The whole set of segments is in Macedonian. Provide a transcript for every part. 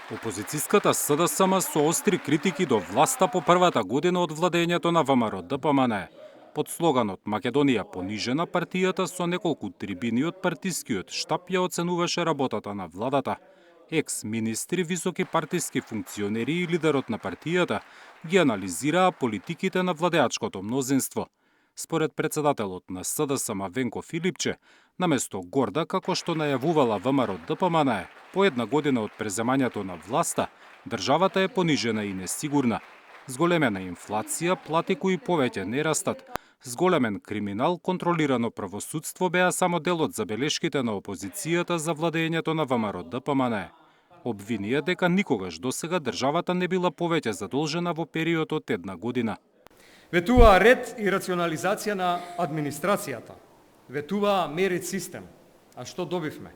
Опозицијската СДСМ соостри критики до власта по првата година од владењето на ВМРО-ДПМН. Под слоганот Македонија понижена, партијата со неколку трибини од партискиот штаб ја оценуваше работата на владата. Екс-министри, високи партиски функционери и лидерот на партијата ги анализираа политиките на владеачкото мнозинство. Според председателот на СДСМ Венко Филипче, наместо горда како што најавувала ВМРО-ДПМН, по една година од преземањето на власта, државата е понижена и несигурна. Зголемена инфлација, плати кои повеќе не растат, зголемен криминал, контролирано правосудство беа само дел од забелешките на опозицијата за владењето на ВМРО-ДПМН. Обвинија дека никогаш досега државата не била повеќе задолжена во период од една година. Ветуваа ред и рационализација на администрацијата. Ветуваа мерит систем. А што добивме?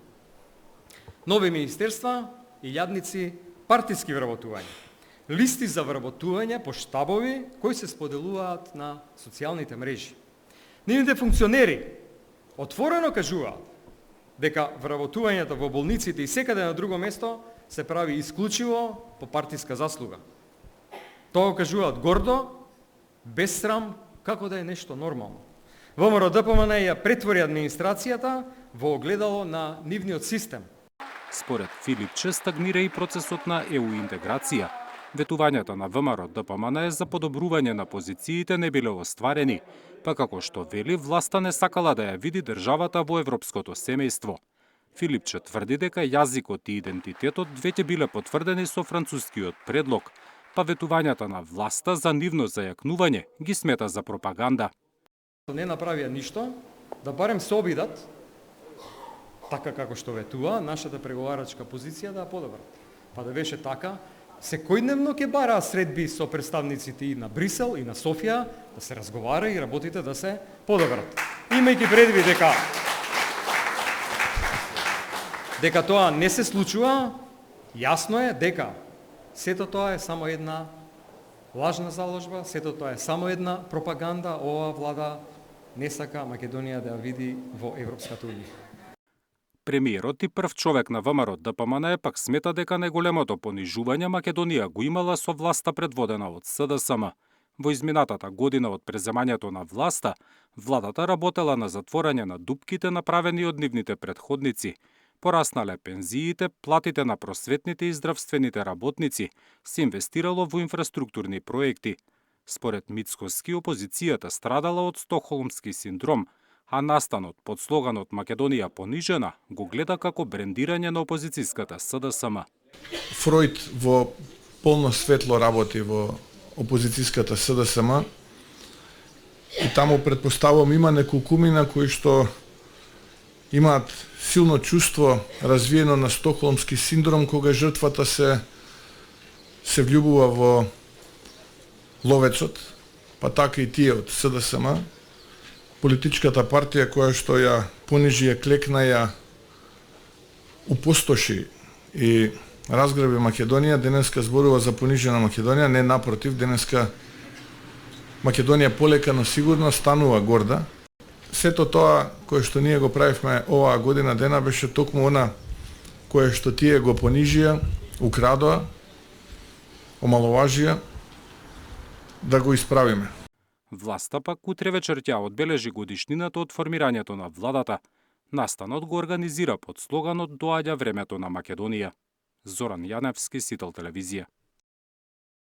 Нови министерства и јадници партиски вработувања. Листи за вработување по штабови кои се споделуваат на социјалните мрежи. Нивните функционери отворено кажуваат дека вработувањето во болниците и секаде на друго место се прави исклучиво по партиска заслуга. Тоа кажуваат гордо, без срам, како да е нешто нормално. ВМРО-ДПМН ја претвори администрацијата во огледало на нивниот систем. Според Филипче стагнира и процесот на ЕУ интеграција. Ветувањата на ВМРО-ДПМН за подобрување на позициите не биле остварени, па како што вели, власта не сакала да ја види државата во европското семејство. Филипче тврди дека јазикот и идентитетот веќе биле потврдени со францускиот предлог, па ветувањата на власта за нивно зајакнување ги смета за пропаганда. Не направија ништо, да барем се обидат, така како што ветува, нашата преговарачка позиција да подобрат. Па да беше така, секојдневно ќе бараа средби со представниците и на Брисел и на Софија, да се разговара и работите да се подобрат. Имајќи предвид дека тоа не се случува, јасно е дека сето тоа е само една лажна заложба, сето тоа е само една пропаганда. Оваа влада не сака Македонија да ја види во Европската унија. Премиерот и прв човек на ВМРО-ДПМН пак смета дека најголемото понижување Македонија го имала со власта предводена од СДСМ. Во изминатата година од преземањето на власта, владата работела на затворање на дупките направени од нивните претходници. Пораснале пензиите, платите на просветните и здравствените работници, се инвестирало во инфраструктурни проекти. Според Мицкоски, опозицијата страдала од стокхолмски синдром, а настанот под слоганот Македонија понижена го гледа како брендирање на опозицијската СДСМ. Фројд во полно светло работи во опозицијската СДСМ и таму претпоставувам има неколкумина кои што имаат силно чувство развиено на стокхолмски синдром, кога жртвата се влюбува во ловецот, па така и тие од СДСМ, политичката партија која што ја понижи, ја клекна, ја упустоши и разграби Македонија, денеска зборува за понижена Македонија, не напротив, денеска Македонија полека, но сигурно станува горда. Сето тоа кое што ние го правивме оваа година дена беше токму она кое што тие го понижија, украдоа, омаловажија, да го исправиме. Власта пак утре вечер ќе одбележи годишнината од формирањето на владата. Настанот го организира под слоганот Доаѓа времето на Македонија. Зоран Јаневски, Сител телевизија.